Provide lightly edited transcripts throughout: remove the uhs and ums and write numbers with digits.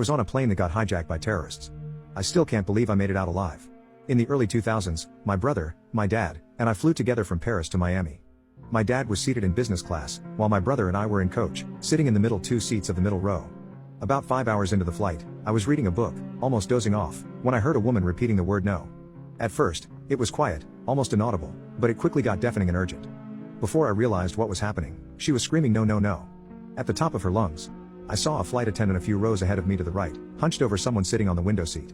was on a plane that got hijacked by terrorists. I still can't believe I made it out alive. In the early 2000s, my brother, my dad, and I flew together from Paris to Miami. My dad was seated in business class, while my brother and I were in coach, sitting in the middle 2 seats of the middle row. About 5 hours into the flight, I was reading a book, almost dozing off, when I heard a woman repeating the word no. At first, it was quiet, almost inaudible, but it quickly got deafening and urgent. Before I realized what was happening, she was screaming no no no. At the top of her lungs. I saw a flight attendant a few rows ahead of me to the right, hunched over someone sitting on the window seat.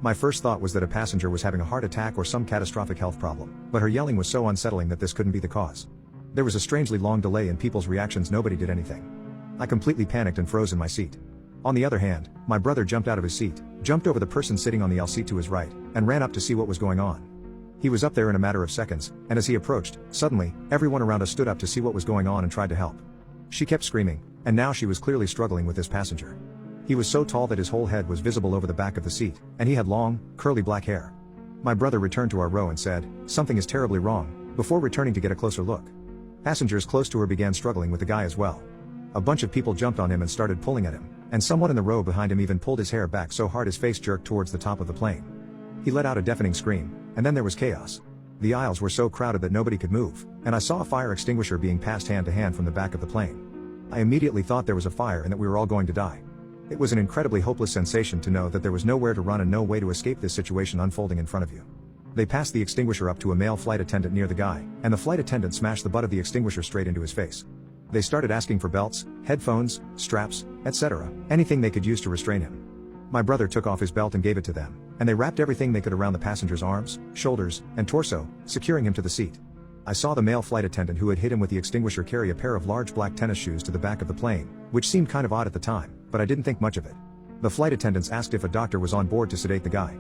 My first thought was that a passenger was having a heart attack or some catastrophic health problem, but her yelling was so unsettling that this couldn't be the cause. There was a strangely long delay in people's reactions. Nobody did anything. I completely panicked and froze in my seat. On the other hand, my brother jumped out of his seat, jumped over the person sitting on the L seat to his right, and ran up to see what was going on. He was up there in a matter of seconds, and as he approached, suddenly, everyone around us stood up to see what was going on and tried to help. She kept screaming, and now she was clearly struggling with this passenger. He was so tall that his whole head was visible over the back of the seat, and he had long, curly black hair. My brother returned to our row and said, "Something is terribly wrong," before returning to get a closer look. Passengers close to her began struggling with the guy as well. A bunch of people jumped on him and started pulling at him, and someone in the row behind him even pulled his hair back so hard his face jerked towards the top of the plane. He let out a deafening scream, and then there was chaos. The aisles were so crowded that nobody could move, and I saw a fire extinguisher being passed hand to hand from the back of the plane. I immediately thought there was a fire and that we were all going to die. It was an incredibly hopeless sensation to know that there was nowhere to run and no way to escape this situation unfolding in front of you. They passed the extinguisher up to a male flight attendant near the guy, and the flight attendant smashed the butt of the extinguisher straight into his face. They started asking for belts, headphones, straps, etc., anything they could use to restrain him. My brother took off his belt and gave it to them, and they wrapped everything they could around the passenger's arms, shoulders, and torso, securing him to the seat. I saw the male flight attendant who had hit him with the extinguisher carry a pair of large black tennis shoes to the back of the plane, which seemed kind of odd at the time, but I didn't think much of it. The flight attendants asked if a doctor was on board to sedate the guy.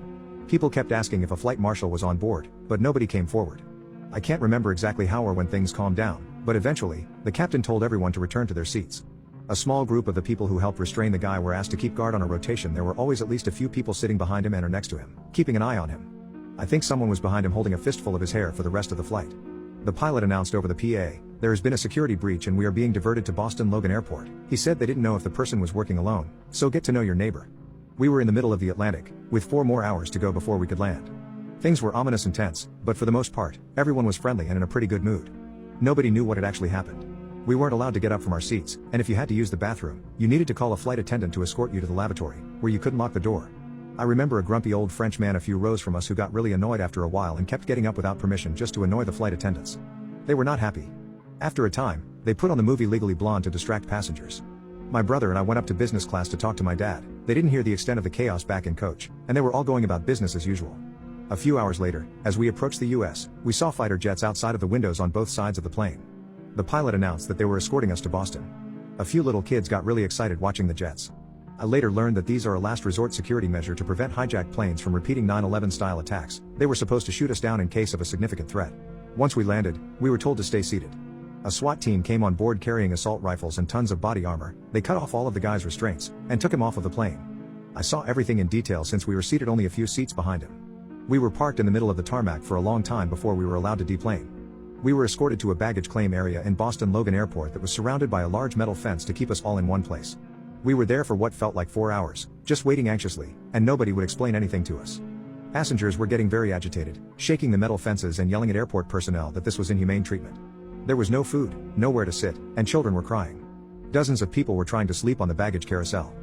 People kept asking if a flight marshal was on board, but nobody came forward. I can't remember exactly how or when things calmed down, but eventually, the captain told everyone to return to their seats. A small group of the people who helped restrain the guy were asked to keep guard on a rotation. There were always at least a few people sitting behind him and or next to him, keeping an eye on him. I think someone was behind him holding a fistful of his hair for the rest of the flight. The pilot announced over the PA, "There has been a security breach and we are being diverted to Boston Logan Airport." He said they didn't know if the person was working alone, so get to know your neighbor. We were in the middle of the Atlantic, with 4 more hours to go before we could land. Things were ominous and tense, but for the most part, everyone was friendly and in a pretty good mood. Nobody knew what had actually happened. We weren't allowed to get up from our seats, and if you had to use the bathroom, you needed to call a flight attendant to escort you to the lavatory, where you couldn't lock the door. I remember a grumpy old French man a few rows from us who got really annoyed after a while and kept getting up without permission just to annoy the flight attendants. They were not happy. After a time, they put on the movie Legally Blonde to distract passengers. My brother and I went up to business class to talk to my dad. They didn't hear the extent of the chaos back in coach, and they were all going about business as usual. A few hours later, as we approached the US, we saw fighter jets outside of the windows on both sides of the plane. The pilot announced that they were escorting us to Boston. A few little kids got really excited watching the jets. I later learned that these are a last resort security measure to prevent hijacked planes from repeating 9/11 style attacks. They were supposed to shoot us down in case of a significant threat. Once we landed, we were told to stay seated. A SWAT team came on board carrying assault rifles and tons of body armor. They cut off all of the guy's restraints, and took him off of the plane. I saw everything in detail since we were seated only a few seats behind him. We were parked in the middle of the tarmac for a long time before we were allowed to deplane. We were escorted to a baggage claim area in Boston Logan Airport that was surrounded by a large metal fence to keep us all in one place. We were there for what felt like 4 hours, just waiting anxiously, and nobody would explain anything to us. Passengers were getting very agitated, shaking the metal fences and yelling at airport personnel that this was inhumane treatment. There was no food, nowhere to sit, and children were crying. Dozens of people were trying to sleep on the baggage carousel.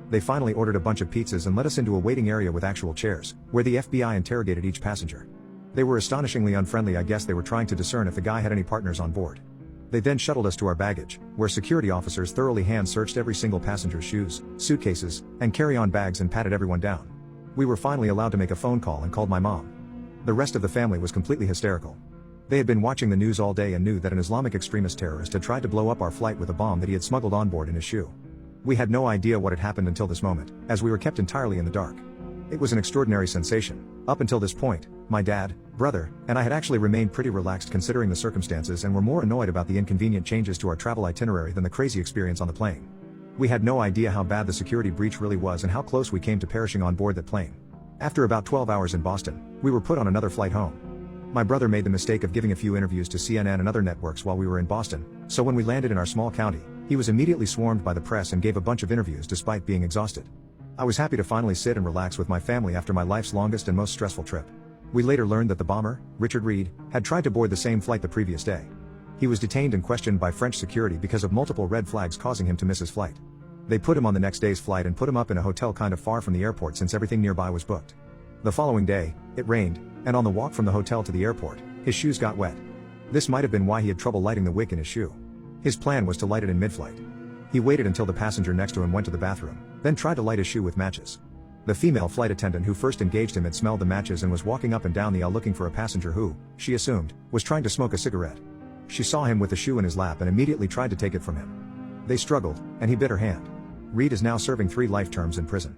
They finally ordered a bunch of pizzas and let us into a waiting area with actual chairs, where the FBI interrogated each passenger. They were astonishingly unfriendly. I guess they were trying to discern if the guy had any partners on board. They then shuttled us to our baggage, where security officers thoroughly hand-searched every single passenger's shoes, suitcases, and carry-on bags and patted everyone down. We were finally allowed to make a phone call and called my mom. The rest of the family was completely hysterical. They had been watching the news all day and knew that an Islamic extremist terrorist had tried to blow up our flight with a bomb that he had smuggled on board in his shoe. We had no idea what had happened until this moment, as we were kept entirely in the dark. It was an extraordinary sensation. Up until this point, my dad, brother, and I had actually remained pretty relaxed considering the circumstances and were more annoyed about the inconvenient changes to our travel itinerary than the crazy experience on the plane. We had no idea how bad the security breach really was and how close we came to perishing on board that plane. After about 12 hours in Boston, we were put on another flight home. My brother made the mistake of giving a few interviews to CNN and other networks while we were in Boston, so when we landed in our small county, he was immediately swarmed by the press and gave a bunch of interviews despite being exhausted. I was happy to finally sit and relax with my family after my life's longest and most stressful trip. We later learned that the bomber, Richard Reed, had tried to board the same flight the previous day. He was detained and questioned by French security because of multiple red flags causing him to miss his flight. They put him on the next day's flight and put him up in a hotel kind of far from the airport since everything nearby was booked. The following day, it rained, and on the walk from the hotel to the airport, his shoes got wet. This might have been why he had trouble lighting the wick in his shoe. His plan was to light it in mid-flight. He waited until the passenger next to him went to the bathroom, then tried to light his shoe with matches. The female flight attendant who first engaged him had smelled the matches and was walking up and down the aisle looking for a passenger who, she assumed, was trying to smoke a cigarette. She saw him with the shoe in his lap and immediately tried to take it from him. They struggled, and he bit her hand. Reed is now serving 3 life terms in prison.